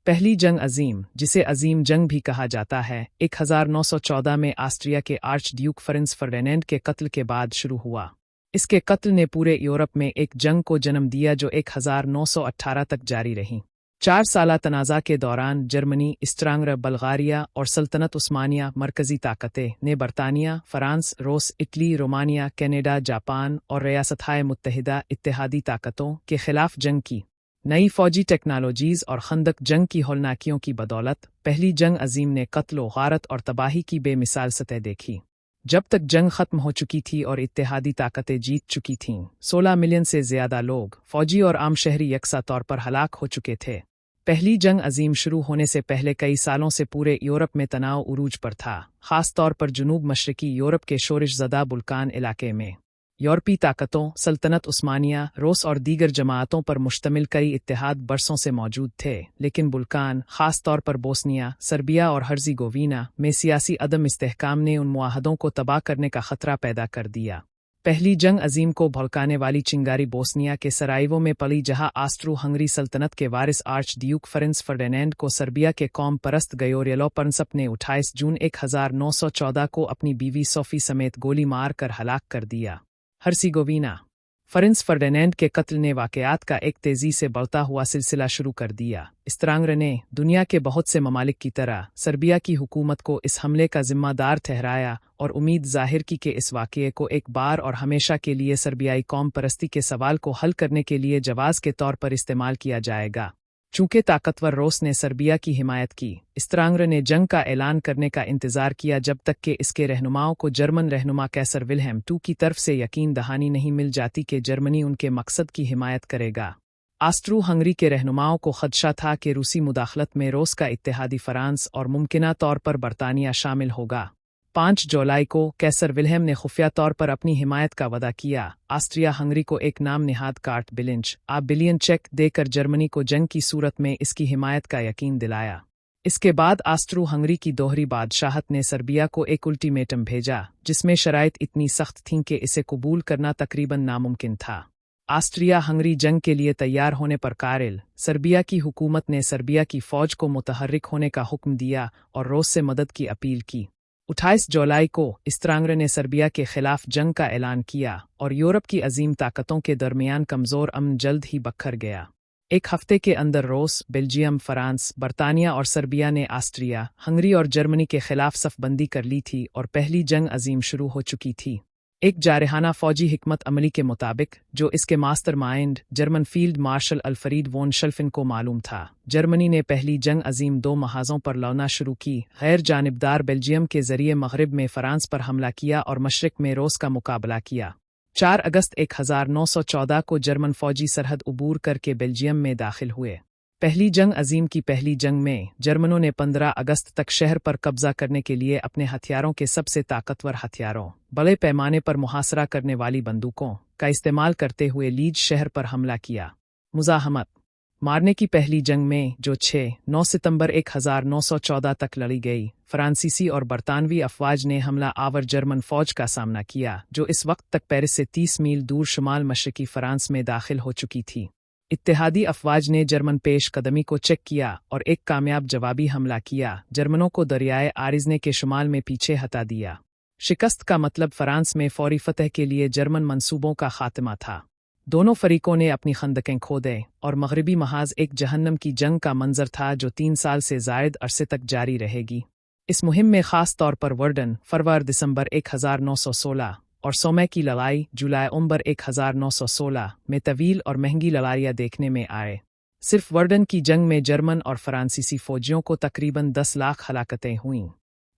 पहली जंग अजीम, जिसे अजीम जंग भी कहा जाता है, 1914 में ऑस्ट्रिया के आर्च ड्यूक फ्रांस फर्डिनेंड के कत्ल के बाद शुरू हुआ। इसके कत्ल ने पूरे यूरोप में एक जंग को जन्म दिया जो 1918 तक जारी रही। 4 साला तनाज़ा के दौरान जर्मनी, ऑस्ट्रिया, बल्गारिया और सल्तनत उस्मानिया मरकज़ी ताकतें ने बरतानिया, फ्रांस, रूस, इटली, रोमानिया, कनाडा, जापान और रियासत-ए मुत्तहिदा इत्तेहादी ताकतों के खिलाफ जंग की। नई फौजी टेक्नोलॉजीज़ और खंदक जंग की हौलनाकियों की बदौलत पहली जंग अजीम ने कत्ल, गारत और तबाही की बेमिसाल सतह देखी। जब तक जंग खत्म हो चुकी थी और इत्तेहादी ताकतें जीत चुकी थीं, 16 मिलियन से ज़्यादा लोग, फौजी और आम शहरी यकसा तौर पर हलाक हो चुके थे। पहली जंग अजीम शुरू होने से पहले कई सालों से पूरे यूरोप में तनाव उरूज पर था, ख़ास तौर पर जुनूब मशरकी यूरोप के शोरिश ज़दा बुल्कान इलाके में। यूरोपी ताकतों, सल्तनत उस्मानिया, रूस और दीगर जमातों पर मुश्तमिल कई इत्तेहाद बरसों से मौजूद थे, लेकिन बुल्कान, ख़ास तौर पर बोस्निया, सर्बिया और हर्ज़ेगोविना में सियासी अदम इस्तेहकाम ने उन मुआहदों को तबाह करने का खतरा पैदा कर दिया। पहली जंग अजीम को भड़काने वाली चिंगारी बोस्निया के सराइवो में पली, जहां ऑस्ट्रो हंगरी सल्तनत के वारिस आर्च ड्यूक फ्रांस फर्डिनेंड को सर्बिया के कौम परस्त गयोरियलो पर्नसप ने 28 जून 1914 को अपनी बीवी सोफी समेत गोली मार कर हलाक कर दिया। हर्ज़ेगोविना, फ्रांस फर्डिनेंड के कत्ल ने वाक़यात का एक तेज़ी से बढ़ता हुआ सिलसिला शुरू कर दिया। ऑस्ट्रिया ने, दुनिया के बहुत से ममालिक की तरह, सर्बिया की हुकूमत को इस हमले का ज़िम्मेदार ठहराया और उम्मीद ज़ाहिर की कि इस वाक़ये को एक बार और हमेशा के लिए सर्बियाई कौम परस्ती के सवाल को हल करने के लिए जवाज़ के तौर पर इस्तेमाल किया जाएगा। चूँकि ताकतवर रूस ने सर्बिया की हिमायत की, ऑस्ट्रिया ने जंग का ऐलान करने का इंतज़ार किया जब तक कि इसके रहनुमाओं को जर्मन रहनुमा कैसर विल्हेम II की तरफ से यकीन दहानी नहीं मिल जाती कि जर्मनी उनके मकसद की हिमायत करेगा। ऑस्ट्रो हंगरी के रहनुमाओं को खदशा था कि रूसी मुदाखलत में रूस का इत्तेहादी फ्रांस और मुमकिना तौर पर बरतानिया शामिल होगा। 5 जुलाई को कैसर विल्हेम ने खुफिया तौर पर अपनी हिमायत का वादा किया। ऑस्ट्रिया हंगरी को एक नाम निहाद कार्ट बिलियन चेक देकर जर्मनी को जंग की सूरत में इसकी हिमायत का यकीन दिलाया। इसके बाद ऑस्ट्रो हंगरी की दोहरी बादशाहत ने सर्बिया को एक अल्टीमेटम भेजा, जिसमें शराइत इतनी सख्त थीं कि इसे कबूल करना तकरीबन नामुमकिन था। ऑस्ट्रिया हंगरी जंग के लिए तैयार होने पर कारिल, सर्बिया की हुकूमत ने सर्बिया की फ़ौज को मुतहर्रिक होने का हुक्म दिया और रूस से मदद की अपील की। 28 जुलाई को ऑस्ट्रिया ने सर्बिया के खिलाफ जंग का ऐलान किया और यूरोप की अजीम ताकतों के दरमियान कमज़ोर अमन जल्द ही बखर गया। एक हफ्ते के अंदर रूस, बेल्जियम, फ्रांस, बरतानिया और सर्बिया ने ऑस्ट्रिया, हंगरी और जर्मनी के खिलाफ सफ़बंदी कर ली थी और पहली जंग अजीम शुरू हो चुकी थी। एक जारहाना फौजी हिकमत अमली के मुताबिक, जो इसके mastermind German field marshal Alfred von Schlieffen को मालूम था, जर्मनी ने पहली जंग अजीम 2 महाजों पर लड़ना शुरू की। गैर जानिबदार बेल्जियम के ज़रिए मग़रिब में फ़रांस पर हमला किया और मशरिक़ में रूस का मुकाबला किया। 4 अगस्त 1914 को जर्मन फौजी सरहद उबूर करके बेल्जियम में दाखिल हुए। पहली जंग अजीम की पहली जंग में जर्मनों ने 15 अगस्त तक शहर पर कब्जा करने के लिए अपने हथियारों के सबसे ताकतवर हथियारों, बड़े पैमाने पर मुहासरा करने वाली बंदूकों का इस्तेमाल करते हुए लीज शहर पर हमला किया। मुज़ाहमत मारने की पहली जंग में, जो 6-9 सितंबर 1914 तक लड़ी गई, फ्रांसीसी और बरतानवी अफवाज ने हमला आवर जर्मन फ़ौज का सामना किया, जो इस वक्त तक पेरिस से 30 मील दूर शुमाल मशरकी फ़रांस में दाखिल हो चुकी थी। इत्तेहादी अफवाज ने जर्मन पेश कदमी को चेक किया और एक कामयाब जवाबी हमला किया, जर्मनों को दरियाए आरिज़ने के शुमाल में पीछे हटा दिया। शिकस्त का मतलब फ़रांस में फौरी फतह के लिए जर्मन मंसूबों का खात्मा था। दोनों फरीकों ने अपनी खंदकें खोदे और मग़रिबी महाज एक जहन्नम की जंग का मंजर था जो 3 साल से ज़ायद अरसे तक जारी रहेगी। इस मुहिम में ख़ास तौर पर वर्डन, फरवरी-दिसंबर 1916 और सोमे की लड़ाई, जुलाई-अक्टूबर 1916 में तवील और महंगी लड़ाइयाँ देखने में आए। सिर्फ वर्डन की जंग में जर्मन और फ्रांसीसी फ़ौजियों को तकरीबन 10 लाख हलाकतें हुईं।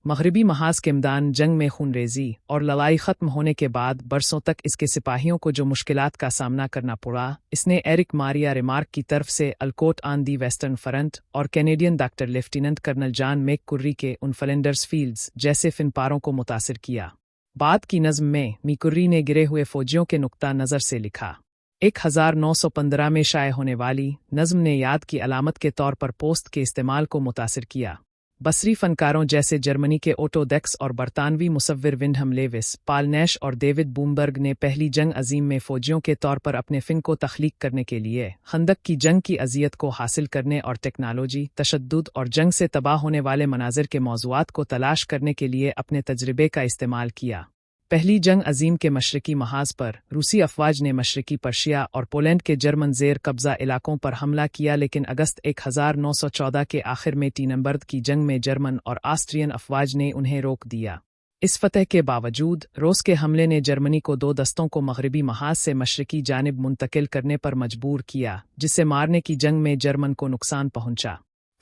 मग़रिबी महाज के मैदान जंग में खूनरेज़ी और लड़ाई ख़त्म होने के बाद बरसों तक इसके सिपाहियों को जो मुश्किलात का सामना करना पड़ा, इसने एरिक मारिया रेमार्क की तरफ से all quiet on the western front और Canadian doctor lieutenant colonel John McCrae के उन फ्लैंडर्स फील्ड्स जैसे फिनपारों को मुतासिर किया। बाद की नज़्म में मैककुर्री ने गिरे हुए फ़ौजियों के नुक्ता नज़र से लिखा। 1915 में शाये होने वाली नज़्म ने याद की अलामत के तौर पर पोस्ट के इस्तेमाल को मुतासिर किया। बसरी फनकारों जैसे जर्मनी के ओटो डेक्स और बरतानवी मुसव्विर विंडहम लेविस, पाल नैश और डेविड बूमबर्ग ने पहली जंग अजीम में फौजियों के तौर पर अपने फिन को तख्लीक करने के लिए खंदक की जंग की अजियत को हासिल करने और टेक्नोलॉजी, तशद्दुद और जंग से तबाह होने वाले मनाजिर के मौज़ूआत को तलाश करने के लिए अपने तजर्बे का इस्तेमाल किया। पहली जंग अजीम के मशरकी महाज पर रूसी अफवाज ने मशरकी पर्शिया और पोलैंड के जर्मन ज़ेर कब्ज़ा इलाकों पर हमला किया, लेकिन अगस्त 1914 के आखिर में टीनबर्ग की जंग में जर्मन और ऑस्ट्रियन अफवाज ने उन्हें रोक दिया। इस फतह के बावजूद रूस के हमले ने जर्मनी को 2 दस्तों को मगरबी महाज से मशरकी जानिब मुंतकिल करने पर मजबूर किया, जिससे मारने की जंग में जर्मन को नुकसान पहुंचा।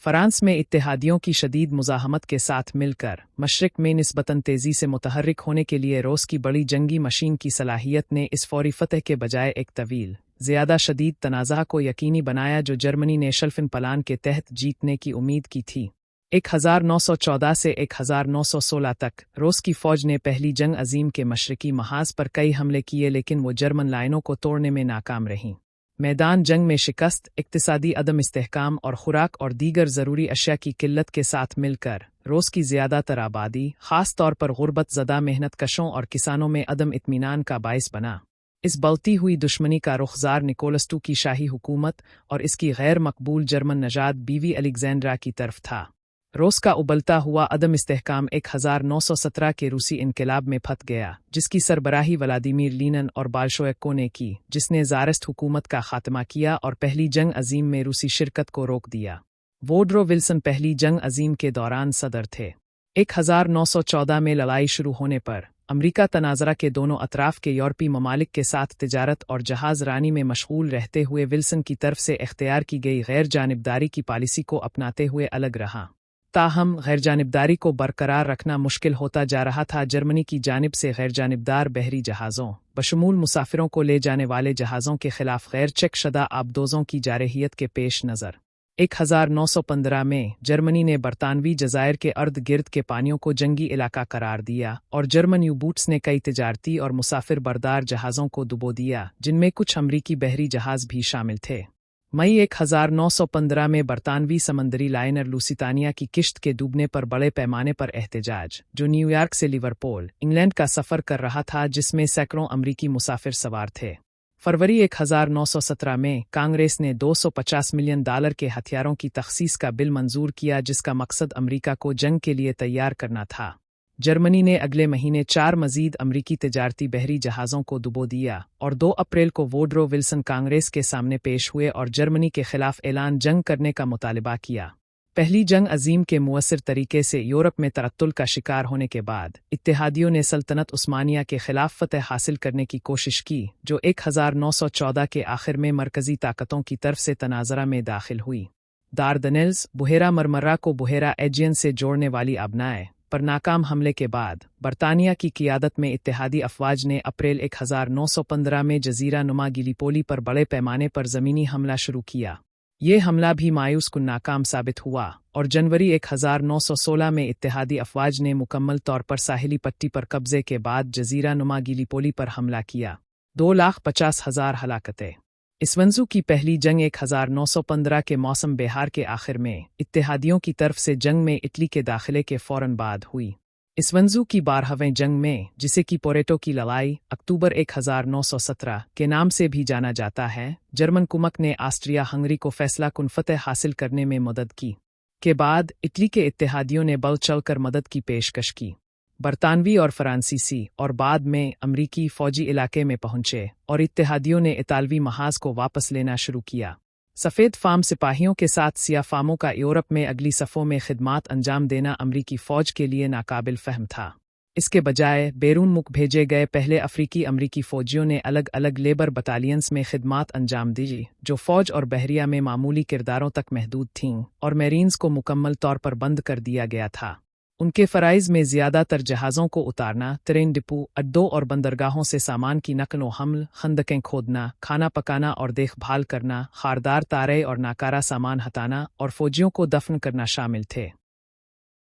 फ्रांस में इत्तेहादियों की शदीद मुज़ाहमत के साथ मिलकर मशरिक़ में निस्बतन तेज़ी से मुतहर्रिक होने के लिए रूस की बड़ी जंगी मशीन की सलाहियत ने इस फौरी फतह के बजाय एक तवील, ज़्यादा शदीद तनाज़ा को यकीनी बनाया जो जर्मनी ने शल्फ़िन प्लान के तहत जीतने की उम्मीद की थी। 1914 से 1916 तक रूस की फ़ौज ने पहली जंग अजीम के मशरकी महाज पर कई हमले किए, लेकिन वो जर्मन लाइनों को तोड़ने में नाकाम रहीं। मैदान जंग में शिकस्त, इक्तिसादी अदम इस्तेहकाम और खुराक और दीगर ज़रूरी अशिया की किल्लत के साथ मिलकर रूस की ज़्यादातर आबादी, ख़ास तौर पर गुर्बत ज़दा मेहनत कशों और किसानों में अदम इत्मीनान का बाइस बना। इस बढ़ती हुई दुश्मनी का रुख ज़ार निकोलस II की शाही हुकूमत और इसकी गैर मकबूल जर्मन नजाद बीवी अलेक्जेंड्रा की तरफ था। रूस का उबलता हुआ अदम इस्तेहकाम 1917 के रूसी इनकलाब में फत गया, जिसकी सरबराही व्लादिमीर लीनिन और बाल्शोविकों ने की, जिसने ज़ारिस्ट हुकूमत का खात्मा किया और पहली जंग अजीम में रूसी शिरकत को रोक दिया। वुडरो विल्सन पहली जंग अजीम के दौरान सदर थे। 1914 में लड़ाई शुरू होने पर अमरीका तनाज़रा के दोनों अतराफ के यूरोपी ममालिक के साथ तिजारत और जहाज़ रानी में मशगूल रहते हुए विल्सन की तरफ से इख्तियार की गई गैर जानिबदारी की पॉलिसी को अपनाते हुए अलग रहा। ताहम गैरजानिबदारी को बरकरार रखना मुश्किल होता जा रहा था। जर्मनी की जानिब से गैरजानिबदार बहरी जहाज़ों, बशमूल मुसाफिरों को ले जाने वाले जहाज़ों के खिलाफ गैर चेक शुदा आबदोज़ों की जारहियत के पेश नज़र 1915 में जर्मनी ने बरतानवी जज़ायर के अर्द गिर्द के पानियों को जंगी इलाका करार दिया और जर्मन यू-बूट्स ने कई तिजारती और मुसाफिर बरदार जहाज़ों को डुबो दिया, जिनमें कुछ अमरीकी बहरी जहाज़ भी शामिल थे। मई 1915 में बरतानवी समंदरी लाइनर लुसितानिया की किश्त के डूबने पर बड़े पैमाने पर एहतजाज, जो न्यूयॉर्क से लिवरपूल, इंग्लैंड का सफ़र कर रहा था, जिसमें सैकड़ों अमरीकी मुसाफिर सवार थे। फरवरी 1917 में कांग्रेस ने $250 मिलियन के हथियारों की तखसीस का बिल मंजूर किया, जिसका मकसद अमरीका को जंग के लिए तैयार करना था। जर्मनी ने अगले महीने 4 मज़ीद अमरीकी तिजारती बहरी जहाज़ों को डुबो दिया और 2 अप्रैल को वुडरो विल्सन कांग्रेस के सामने पेश हुए और जर्मनी के खिलाफ ऐलान जंग करने का मुतालबा किया। पहली जंग अजीम के मुअस्सिर तरीके से यूरोप में तरत्तुल का शिकार होने के बाद इत्तेहादियों ने सल्तनत उस्मानिया के खिलाफ फतह हासिल करने की कोशिश की, जो 1914 के आखिर में मरकज़ी ताकतों की तरफ से तनाज़रा में दाखिल हुई। दारदनेल्स, बुहेरा मरमरा को बुहेरा एजियन से जोड़ने वाली आबनाए पर नाकाम हमले के बाद बरतानिया की क़ियादत में इत्तेहादी अफवाज ने अप्रैल 1915 में जज़ीरा नुमा गिलिपोली पर बड़े पैमाने पर ज़मीनी हमला शुरू किया। ये हमला भी मायूस कुन नाकाम साबित हुआ और जनवरी 1916 में इत्तेहादी अफवाज ने मुकम्मल तौर पर साहिली पट्टी पर कब्ज़े के बाद जज़ीरा नुमा गिलिपोली पर हमला किया। 2,50,000 हलाकतें। इसवंजू की पहली जंग 1915 के मौसम बिहार के आखिर में इत्तेहादियों की तरफ से जंग में इटली के दाखिले के फ़ौरन बाद हुई। इसवंजू की 12वीं जंग में, जिसे कि पोरेटो की लड़ाई अक्टूबर 1917 के नाम से भी जाना जाता है, जर्मन कुमक ने ऑस्ट्रिया हंगरी को फैसला कुन फतह हासिल करने में मदद की। के बाद इटली के इत्तेहादियों ने बल चलकर मदद की पेशकश की। बरतानवी और फ्रांसीसी और बाद में अमरीकी फ़ौजी इलाके में पहुंचे और इत्तेहादियों ने इतालवी महाज को वापस लेना शुरू किया। सफ़ेद फार्म सिपाहियों के साथ सिया फार्मों का यूरोप में अगली सफ़ों में खिदमात अंजाम देना अमरीकी फ़ौज के लिए नाकाबिल फ़हम था। इसके बजाय बैरून मुल्क भेजे गए पहले अफ्रीकी अमरीकी फ़ौजियों ने अलग अलग लेबर बटालियंस में खिदमात अंजाम दी, जो फ़ौज और बहरिया में मामूली किरदारों तक महदूद थीं, और मैरीन्स को मुकम्मल तौर पर बंद कर दिया गया था। उनके फ़राइज़ में ज़्यादातर जहाज़ों को उतारना, ट्रेन डिपो, अड्डों और बंदरगाहों से सामान की नकल व हमल, खंदकें खोदना, खाना पकाना और देखभाल करना, खारदार तारे और नाकारा सामान हटाना और फ़ौजियों को दफन करना शामिल थे।